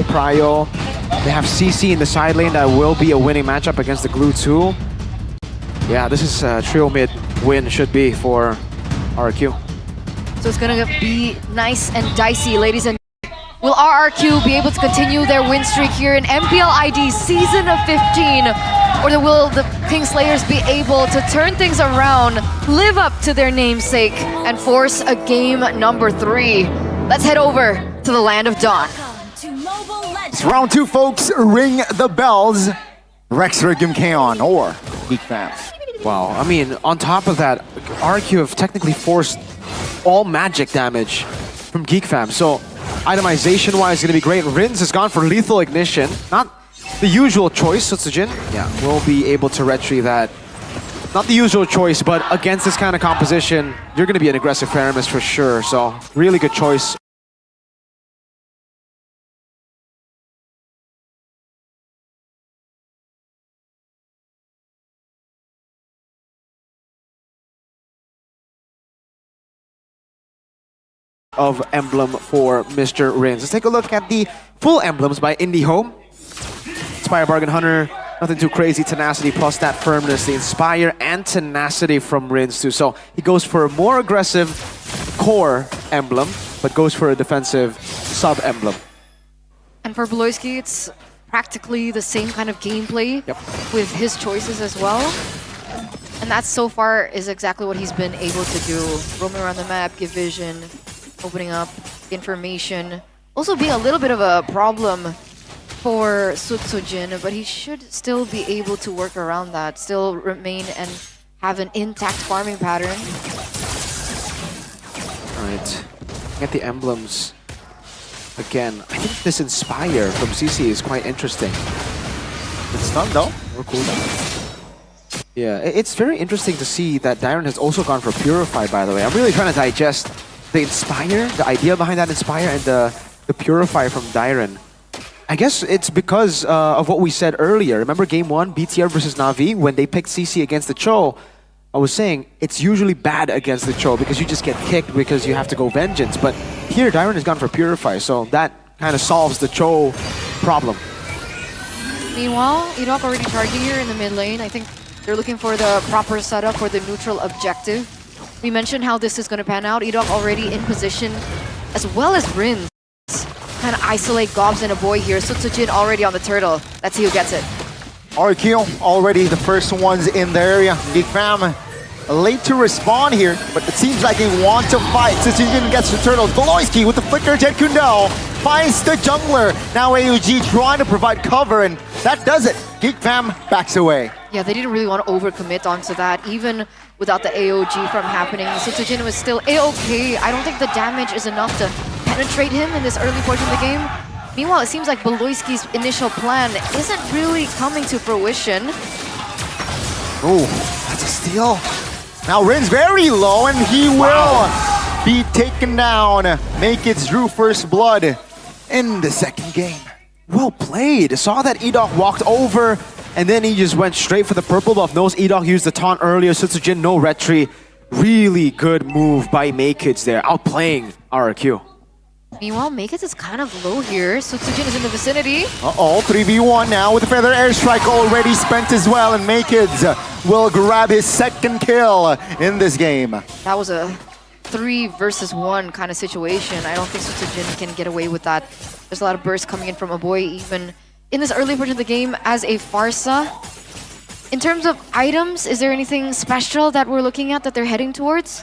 Prio. They have CC in the side lane. That will be a winning matchup against the Glue 2. Yeah, this is a trio mid win should be for Rrq. So it's gonna be nice and dicey, ladies and will Rrq be able to continue their win streak here in MPL ID Season of 15? Or will the Kingslayers be able to turn things around, live up to their namesake, and force a game number 3? Let's head over to the Land of Dawn. It's round 2, folks. Ring the bells. Rex Kaon or Geek Fam. Wow, I mean, on top of that, Rrq have technically forced all magic damage from Geek Fam. So itemization-wise, going to be great. Rins has gone for Lethal Ignition. Not the usual choice, Sutsujin. Yeah, will be able to retrieve that. Not the usual choice, but against this kind of composition, you're going to be an aggressive Paramus for sure. So really good choice. Of emblem for Mr. Rins. Let's take a look at the full emblems by Indie Home. Inspire, Bargain Hunter, nothing too crazy. Tenacity plus that firmness, the Inspire and Tenacity from Rins too. So he goes for a more aggressive core emblem, but goes for a defensive sub-emblem. And for Beloyski, it's practically the same kind of gameplay with his choices as well. And that so far is exactly what he's been able to do. Roaming around the map, give vision, opening up information. Also being a little bit of a problem for Sutsujin, but he should still be able to work around that, still remain and have an intact farming pattern. Alright, get the emblems again. I think this Inspire from CC is quite interesting. It's stunned though. Or cooldown. Yeah, it's very interesting to see that Dyron has also gone for Purify, by the way. I'm really trying to digest the Inspire, the idea behind that Inspire, and the Purify from Dyron. I guess it's because of what we said earlier. Remember game 1, BTR versus Na'Vi, when they picked CC against the Cho? I was saying it's usually bad against the Cho because you just get kicked because you have to go Vengeance. But here, Dyron has gone for Purify, so that kind of solves the Cho problem. Meanwhile, Edok already charging here in the mid lane. I think they're looking for the proper setup for the neutral objective. We mentioned how this is going to pan out. Edok already in position, as well as Rins. Kind of isolate Gobs and a boy here. Sutsujin already on the turtle. Let's see who gets it. Rrq already the first ones in the area. Geek Fam late to respond here, but it seems like they want to fight. Sutsujin gets the turtle. Beloyski with the flicker. Jet Kundel finds the jungler. Now AUG trying to provide cover, and that does it. Geek Fam backs away. Yeah, they didn't really want to overcommit onto that, even without the AOG from happening. Sutsujin was still A-okay. I don't think the damage is enough to penetrate him in this early portion of the game. Meanwhile, it seems like Beloyski's initial plan isn't really coming to fruition. Oh, that's a steal. Now Rin's very low, and he will be taken down. Makeits drew first blood in the second game. Well played. Saw that Edok walked over, and then he just went straight for the purple buff. Knows Edok used the taunt earlier. Sutsujin, no retry. Really good move by Makeits there, outplaying Rrq. Meanwhile, Makeits is kind of low here. Sutsujin is in the vicinity. Uh-oh, 3v1 now with the Feather Airstrike already spent as well, and Makeits will grab his second kill in this game. That was a 3 versus 1 kind of situation. I don't think Sutsujin can get away with that. There's a lot of bursts coming in from a boy, even in this early portion of the game as a Pharsa. In terms of items, is there anything special that we're looking at that they're heading towards?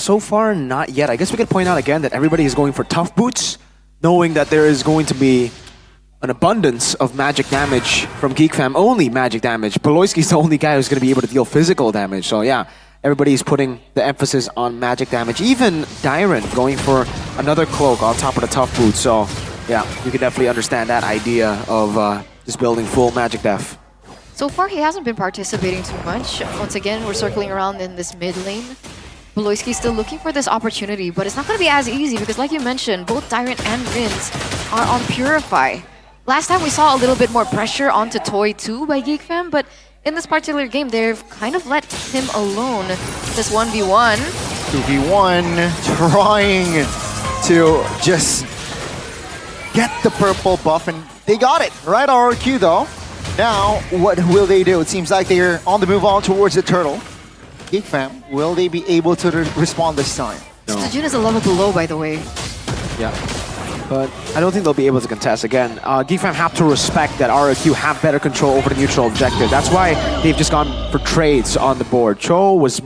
So far, not yet. I guess we could point out again that everybody is going for tough boots, knowing that there is going to be an abundance of magic damage from Geek Fam. Only magic damage. Beloyski's the only guy who's going to be able to deal physical damage. So yeah, everybody's putting the emphasis on magic damage. Even Dyron going for another cloak on top of the tough boots. So yeah, you can definitely understand that idea of just building full magic def. So far, he hasn't been participating too much. Once again, we're circling around in this mid lane. Beloyski's still looking for this opportunity, but it's not going to be as easy because, like you mentioned, both Dyron and Rins are on Purify. Last time we saw a little bit more pressure onto Toy 2 by Geek Fam, but in this particular game, they've kind of let him alone. This 1v1. 2v1, trying to just get the purple buff, and they got it. Right, Rrq though. Now, what will they do? It seems like they're on the move on towards the turtle. Geek fam, will they be able to respond this time? No. Sejun is a level below, by the way. Yeah. But I don't think they'll be able to contest again. Geek fam have to respect that Rrq have better control over the neutral objective. That's why they've just gone for trades on the board. Cho was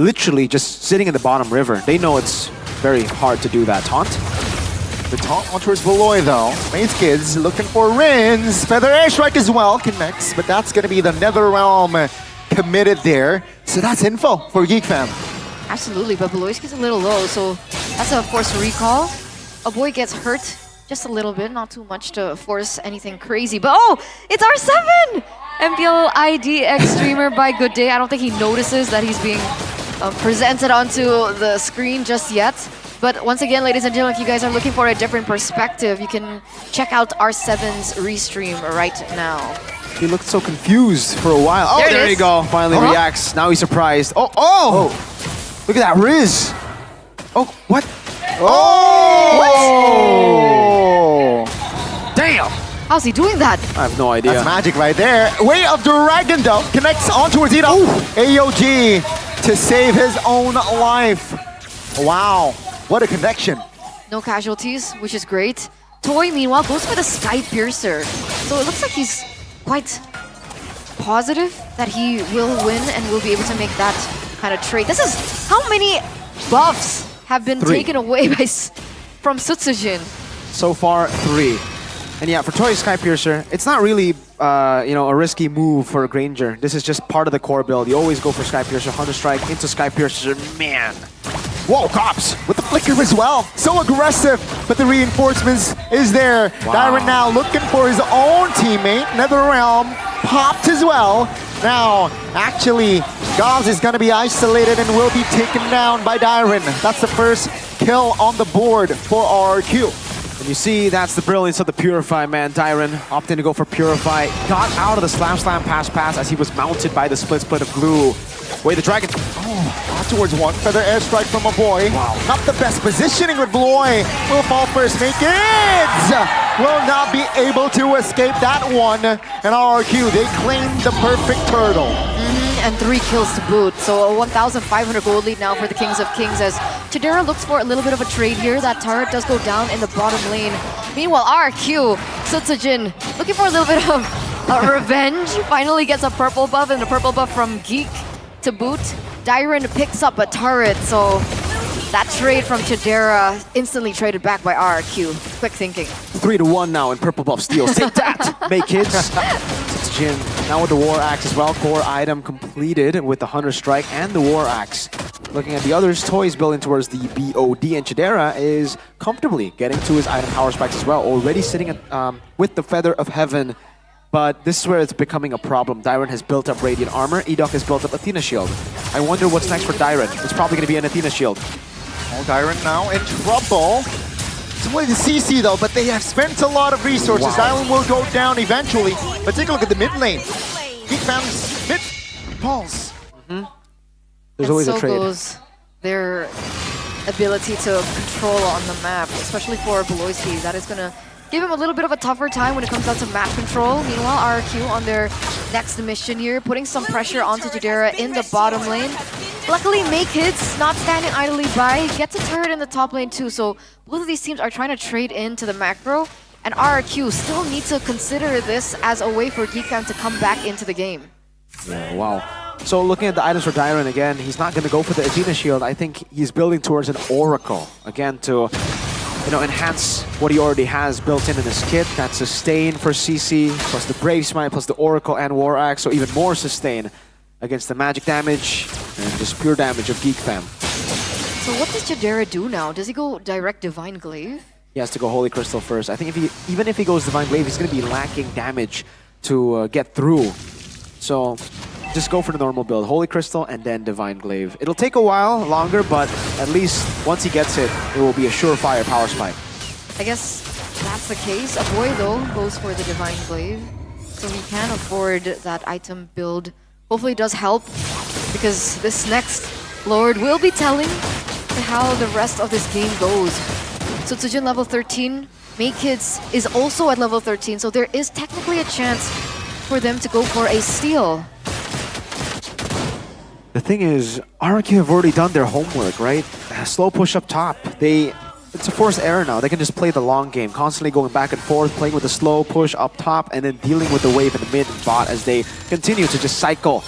literally just sitting in the bottom river. They know it's very hard to do that. Taunt. The taunt on towards Beloy though. Maze Kids looking for Rins. Feather Airstrike as well connects, but that's going to be the Nether Realm committed there. So that's info for Geek fam. Absolutely, but Beloyski's a little low, so that's a forced recall. A boy gets hurt just a little bit, not too much to force anything crazy. But oh, it's R7! MPL IDX streamer by Good Day. I don't think he notices that he's being presented onto the screen just yet. But once again, ladies and gentlemen, if you guys are looking for a different perspective, you can check out R7's restream right now. He looked so confused for a while. Oh, there you go. Finally reacts. Now he's surprised. Oh! Look at that Riz. Oh, what? Oh! What? Damn! How's he doing that? I have no idea. That's magic right there. Way of Dragon though connects onto Zito. AOG to save his own life. Wow, what a connection. No casualties, which is great. Toy, meanwhile, goes for the Sky Piercer. So it looks like he's quite positive that he will win and will be able to make that kind of trade. This is how many buffs have been taken away from Sutsujin. So far, 3. And yeah, for Toy Sky Piercer, it's not really a risky move for a Granger. This is just part of the core build. You always go for Sky Piercer, Hunter Strike into Sky Piercer. Man. Whoa, Cops with the flicker as well. So aggressive, but the reinforcements is there. Wow. Dyron now looking for his own teammate. NetherRealm popped as well. Now, actually, Gauss is going to be isolated and will be taken down by Dyron. That's the first kill on the board for Rrq. And you see, that's the brilliance of the Purify, man. Dyron opting to go for Purify. Got out of the Slam pass as he was mounted by the split of glue. Wait, the Dragon. Oh, out towards one. Feather Airstrike from a boy. Wow. Not the best positioning with Bloy. Will fall first. Make it! Will not be able to escape that one. And Rrq, they claim the perfect turtle. And 3 kills to boot. So a 1,500 gold lead now for the Kings of Kings as Cadera looks for a little bit of a trade here. That turret does go down in the bottom lane. Meanwhile, Rrq, Sutsujin, looking for a little bit of revenge. Finally gets a purple buff and a purple buff from Geek to boot. Dyron picks up a turret, so that trade from Cadera instantly traded back by Rrq. Quick thinking. 3-1 now in purple buff steals. Take that, Make Kids. Jin now with the War Axe as well. Core item completed with the Hunter Strike and the War Axe. Looking at the others, Toys building towards the BOD, and Cadera is comfortably getting to his item power spikes as well. Already sitting at, with the Feather of Heaven. But this is where it's becoming a problem. Dyron has built up Radiant Armor. Edok has built up Athena Shield. I wonder what's next for Dyron. It's probably going to be an Athena Shield. Oh, Dyron now in trouble. It's only the CC though, but they have spent a lot of resources. Wow. Dyron will go down eventually. But take a look at the mid lane. Geek fam's mid pulse. There's always a trade. goes their ability to control on the map, especially for Beloyski. That is going to give him a little bit of a tougher time when it comes down to map control. Meanwhile, Rrq on their next mission here, putting some pressure onto Cadera in the bottom lane. Luckily, Make Hits not standing idly by, gets a turret in the top lane too. So both of these teams are trying to trade into the macro, and Rrq still need to consider this as a way for Geek Fam to come back into the game. Yeah, wow. So looking at the items for Dyron again, he's not going to go for the Athena Shield. I think he's building towards an Oracle again to enhance what he already has built in his kit. That's Sustain for CC, plus the Brave Smite, plus the Oracle and War Axe, so even more Sustain against the magic damage and just pure damage of Geek Fam. So what does Cadera do now? Does he go direct Divine Glaive? He has to go Holy Crystal first. I think even if he goes Divine Glaive, he's going to be lacking damage to get through. So just go for the normal build. Holy Crystal and then Divine Glaive. It'll take a while longer, but at least once he gets it, it will be a surefire power spike. I guess that's the case. A boy, though, goes for the Divine Glaive. So he can afford that item build. Hopefully it does help, because this next Lord will be telling how the rest of this game goes. So Tsujin level 13, Kids is also at level 13, so there is technically a chance for them to go for a steal. The thing is, Rrq have already done their homework, right? Slow push up top. It's a forced error now. They can just play the long game, constantly going back and forth, playing with the slow push up top, and then dealing with the wave in the mid and bot as they continue to just cycle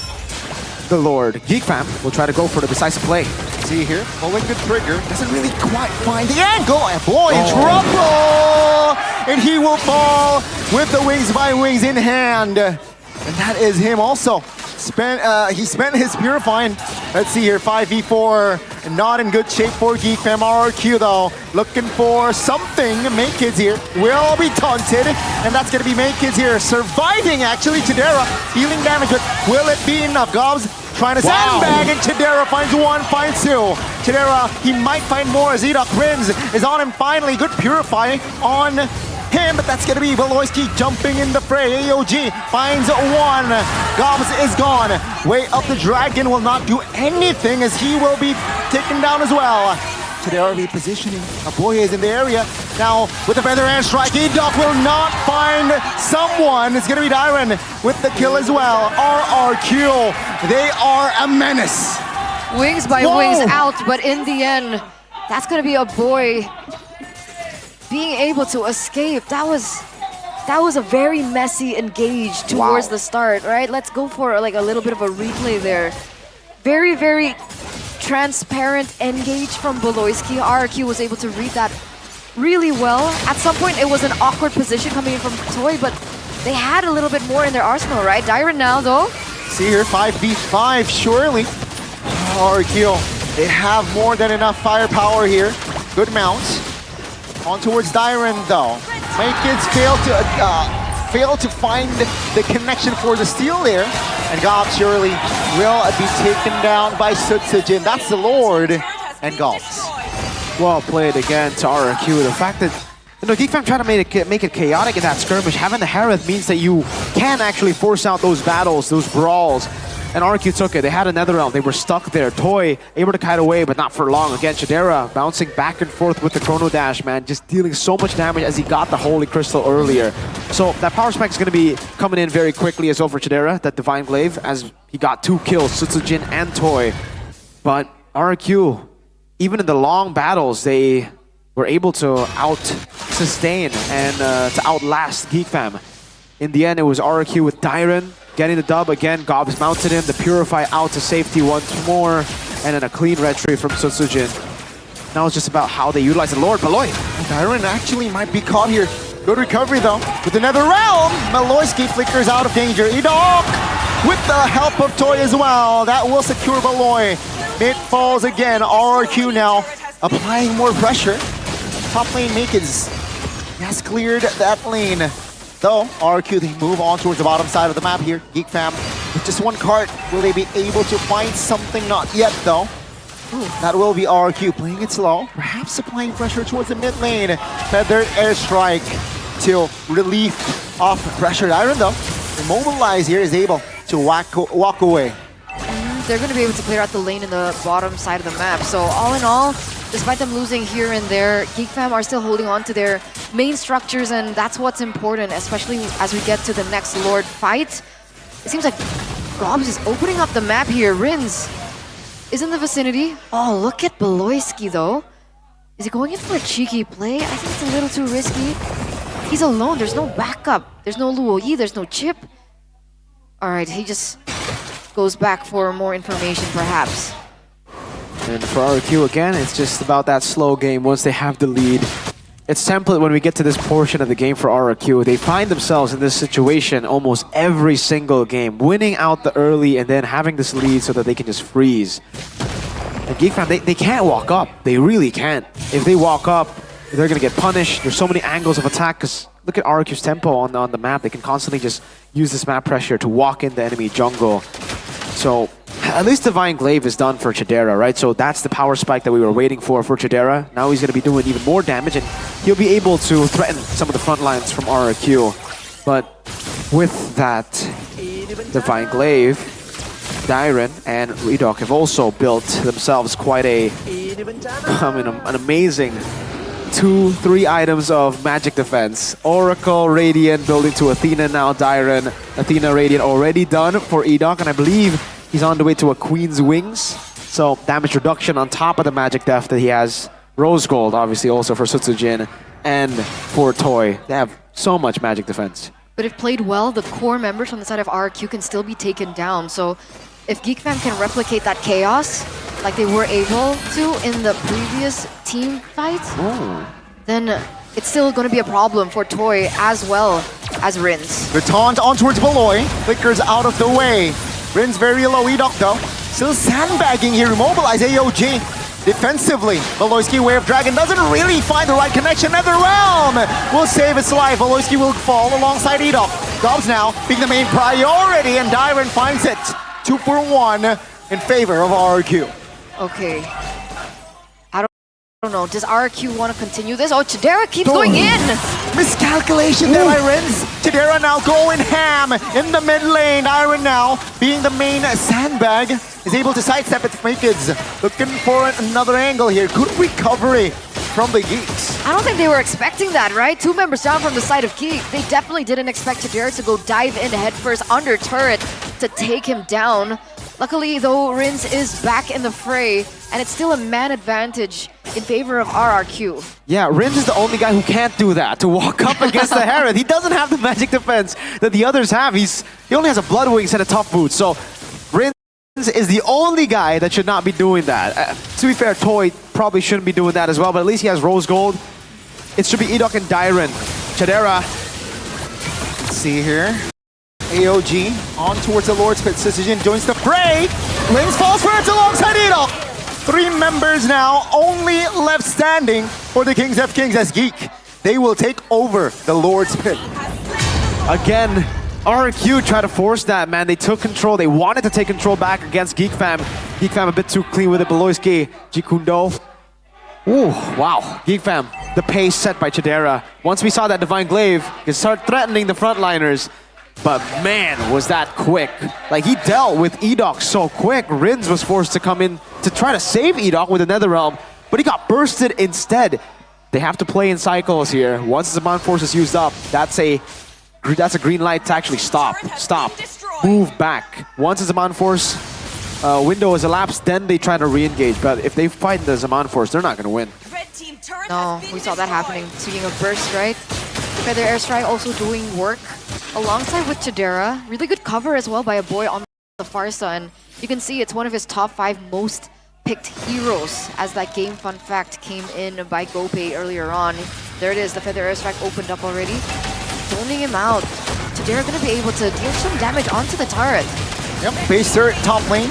the Lord. Geek fam will try to go for the decisive play. See here, pulling the trigger, doesn't really quite find the angle, and boy, in trouble! And he will fall with the Wings by Wings in hand. And that is him also. He spent his Purifying. Let's see here, 5v4, not in good shape for Geek fam. Rrq though, looking for something. Kids here will be taunted, and that's gonna be Kids here, surviving actually. Cadera dealing damage, but will it be enough? Gobs trying to sandbag, and Cadera finds one, finds two. Cadera, he might find more as Prince is on him finally. Good Purify on him, but that's gonna be Beloyski jumping in the fray. AOG finds one. Gobs is gone. Way up the dragon will not do anything as he will be taken down as well. Cadera repositioning. Aboye is in the area. Now with the feather and strike, Edok will not find someone. It's gonna be Dyron with the kill as well. Rrq, they are a menace. Wings by Wings out, but in the end, that's gonna be a boy being able to escape. That was a very messy engage towards the start, right? Let's go for like a little bit of a replay there. Very, very transparent engage from Beloyski. Rrq was able to read that really well. At some point, it was an awkward position coming in from Toy, but they had a little bit more in their arsenal, right? Dyron now, though. See here, 5v5, surely. Rrq, they have more than enough firepower here. Good mounts. On towards Dyron though. Kids fail to find the connection for the steal there. And Gob surely will be taken down by Sutsujin. That's the Lord. And Gobs. Well played again to Rrq. The fact that Geek fam trying to make it chaotic in that skirmish. Having the Harith means that you can actually force out those battles, those brawls. And Rrq took it. They had another round. They were stuck there. Toy able to kite away, but not for long. Again, Cadera bouncing back and forth with the Chrono Dash, man. Just dealing so much damage as he got the Holy Crystal earlier. So that power spike is going to be coming in very quickly as well for Cadera, that Divine Glaive, as he got 2 kills, Sutsujin and Toy. But Rrq, even in the long battles, they were able to out-sustain and to outlast Geek fam. In the end, it was Rrq with Dyron getting the dub again. Gobs mounted him, the Purify out to safety once more, and then a clean retry from Sutsujin. Now it's just about how they utilize the Lord. Beloy. Dyron actually might be caught here. Good recovery though. With another round, Beloyski flickers out of danger. Edok with the help of Toy as well. That will secure Beloy. It falls again. Rrq now applying more pressure. Top lane Makins has cleared that lane. Though, Rrq, they move on towards the bottom side of the map here. Geek fam, with just one card, will they be able to find something? Not yet, though. Ooh, that will be Rrq playing it slow, perhaps applying pressure towards the mid lane. Feathered airstrike to relief off pressure. Dyron, though, immobilized here, is able to walk away. They're going to be able to clear out the lane in the bottom side of the map. So all in all, despite them losing here and there, Geek fam are still holding on to their main structures, and that's what's important, especially as we get to the next Lord fight. It seems like Gobs is opening up the map here. Rins is in the vicinity. Oh, look at Beloyski though. Is he going in for a cheeky play? I think it's a little too risky. He's alone. There's no backup. There's no Luo Yi. There's no chip. All right, he just goes back for more information, perhaps. And for Rrq again, it's just about that slow game once they have the lead. It's template when we get to this portion of the game for Rrq. They find themselves in this situation almost every single game, winning out the early and then having this lead so that they can just freeze. And Geek fam, they can't walk up. They really can't. If they walk up, they're going to get punished. There's so many angles of attack because look at Rrq's tempo on the map. They can constantly just use this map pressure to walk in the enemy jungle. So at least Divine Glaive is done for Cadera, right? So that's the power spike that we were waiting for Cadera. Now he's going to be doing even more damage, and he'll be able to threaten some of the front lines from Rrq. But with that Divine Glaive, Dyron and Redok have also built themselves quite an amazing 3 items of magic defense. Oracle, Radiant, building to Athena now, Dyron. Athena, Radiant already done for Edok, and I believe he's on the way to a Queen's Wings. So damage reduction on top of the magic def that he has. Rose Gold, obviously, also for Sutsujin and for Toy. They have so much magic defense. But if played well, the core members on the side of Rrq can still be taken down. So if Geek Fam can replicate that chaos like they were able to in the previous team fight, then it's still going to be a problem for Toy as well as Rins. The taunt on towards Beloy. Flickers out of the way. Rin's very low. Edok though. Still sandbagging here. Immobilize AOG. Defensively, Beloyski Way of Dragon doesn't really find the right connection. Netherrealm will save its life. Beloyski will fall alongside Edok. Dobbs now being the main priority, and Dyron finds it. 2 for 1 in favor of Rrq. Okay. I don't know. Does Rrq want to continue this? Oh, Cadera keeps going in! Miscalculation there by Rins. Cadera now going ham in the mid lane. Dyron now being the main sandbag is able to sidestep its Makids. Looking for another angle here. Good recovery from the Geeks. I don't think they were expecting that, right? 2 members down from the side of Geek. They definitely didn't expect Cadera to go dive in headfirst under turret to take him down. Luckily, though, Rins is back in the fray, and it's still a man advantage in favor of Rrq. Yeah, Rins is the only guy who can't do that, to walk up against the Harith. He doesn't have the magic defense that the others have. He only has a Blood Wings and a Tough Boot, so Rins is the only guy that should not be doing that. To be fair, Toy probably shouldn't be doing that as well, but at least he has Rose Gold. It should be Edok and Dyron. Cadera. Let's see here. AOG on towards the Lord's Pit. Sutsujin joins the fray. Lings falls for it alongside Edok. 3 members now, only left standing for the Kings F Kings as Geek. They will take over the Lord's Pit. Again, Rrq tried to force that, man. They took control. They wanted to take control back against Geek Fam. Geek Fam a bit too clean with it. Beloyski, Jikundo. Ooh, wow. Geek Fam, the pace set by Cadera. Once we saw that Divine Glaive, he could start threatening the frontliners. But man, was that quick. Like, he dealt with Edok so quick. Rins was forced to come in to try to save Edok with the Netherrealm, but he got bursted instead. They have to play in cycles here. Once the Zaman Force is used up, that's a green light to actually stop. Move back. Once the Zaman Force window is elapsed, then they try to re-engage. But if they fight the Zaman Force, they're not going to win. No, we saw that happening. Speaking of burst, right? Feather Airstrike also doing work alongside with Cadera. Really good cover as well by a boy on the far side. And you can see it's one of his top 5 most picked heroes, as that game fun fact came in by GoPay earlier on. There it is, the Feather Airstrike opened up already. Zoning him out. Cadera gonna be able to deal some damage onto the turret. Yep, base turret top lane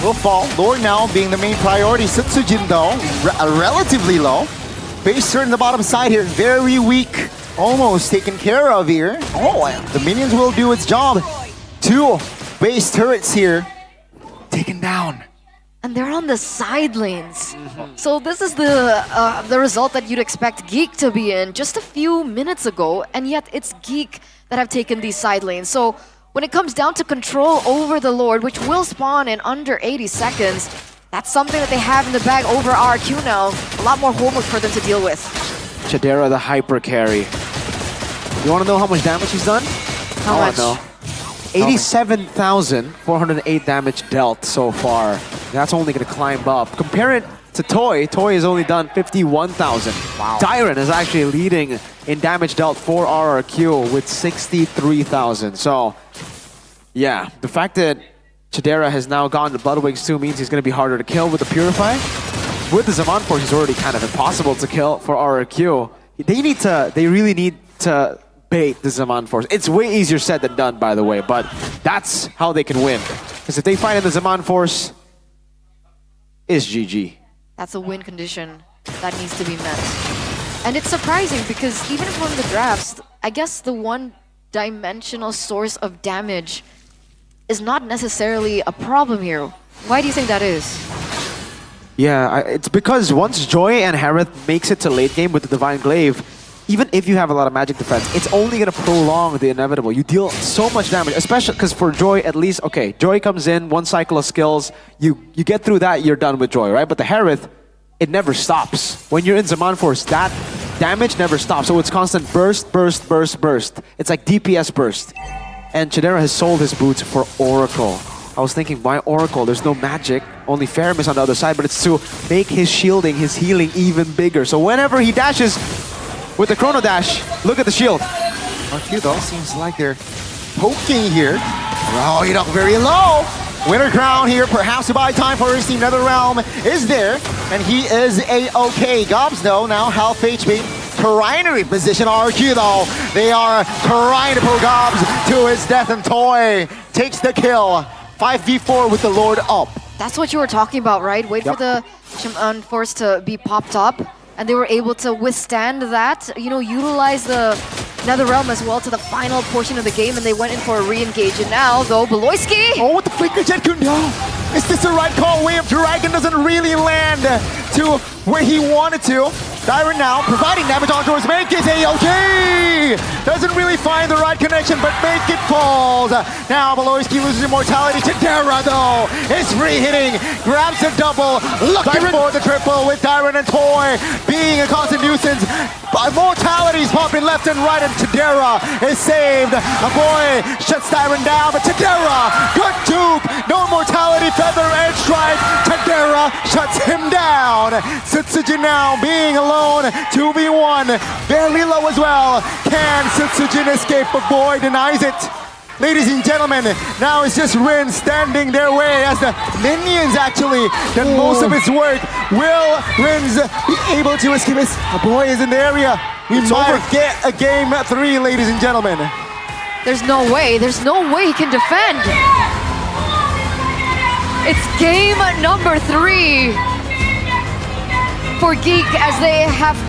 will fall. Lord now being the main priority. Sutsujin though, relatively low. Base turret in the bottom side here, very weak. Almost taken care of here. Oh, the minions will do its job. 2 base turrets here taken down. And they're on the side lanes. So this is the result that you'd expect Geek to be in just a few minutes ago, and yet it's Geek that have taken these side lanes. So when it comes down to control over the Lord, which will spawn in under 80 seconds, that's something that they have in the bag over Rrq now. A lot more homework for them to deal with. Cadera, the hyper carry. You want to know how much damage he's done? How much? No. 87,408 damage dealt so far. That's only going to climb up. Compare it to Toy. Toy has only done 51,000. Wow. Dyron is actually leading in damage dealt for Rrq with 63,000. So, yeah, the fact that Cadera has now gone to Bloodwings too means he's going to be harder to kill with the Purify. With the Zaman Force, he's already kind of impossible to kill for Rrq. They really need to bait the Zaman Force. It's way easier said than done, by the way, but that's how they can win. Because if they find in the Zaman Force, it's GG. That's a win condition that needs to be met. And it's surprising because even from the drafts, I guess the one-dimensional source of damage is not necessarily a problem here. Why do you think that is? Yeah, it's because once Joy and Harith makes it to late game with the Divine Glaive, even if you have a lot of magic defense, it's only going to prolong the inevitable. You deal so much damage, especially because for Joy, at least, okay, Joy comes in, 1 cycle of skills, you get through that, you're done with Joy, right? But the Harith, it never stops. When you're in Zaman Force, that damage never stops. So it's constant burst, burst, burst, burst. It's like DPS burst. And Cadera has sold his boots for Oracle. I was thinking, why Oracle? There's no magic. Only Faramis on the other side, but it's to make his shielding, his healing even bigger. So whenever he dashes with the Chrono Dash, look at the shield. Rrq though seems like they're poking here. Oh, you know, very low. Winter Crown here, perhaps to buy time for his team. NetherRealm is there, and he is A-OK. Gobs though, now half HP. Trinary position Rrq though. They are trying to pull Gobs to his death, and Toy takes the kill. 5v4 with the Lord up. That's what you were talking about, right? Wait for the Zaman Force to be popped up, and they were able to withstand that, you know, utilize the NetherRealm as well to the final portion of the game, and they went in for a re-engage. And now, though, Beloyski! Oh, with the flicker jet Kundo! Is this the right call? Way of Dragon doesn't really land to where he wanted to. Dyron now providing damage on towards Make is A-OK! Doesn't really find the right connection, but Make it falls. Now Beloyski loses immortality. Cadera though is free hitting, grabs a double, looking for the triple with Dyron and Toy being a constant nuisance. Immortality's popping left and right, and Cadera is saved. A boy shuts Dyron down, but Cadera, good dupe, no immortality, feather edge strike. Cadera shuts him down. Sutsujin now being alone. 2v1, very low as well. Can Sutsujin escape? But boy denies it. Ladies and gentlemen, now it's just Rin standing their way as the minions actually done most of his work. Will Rins be able to escape this? A boy is in the area. We might get a game 3, ladies and gentlemen. There's no way he can defend. It's game number 3 for Geek as they have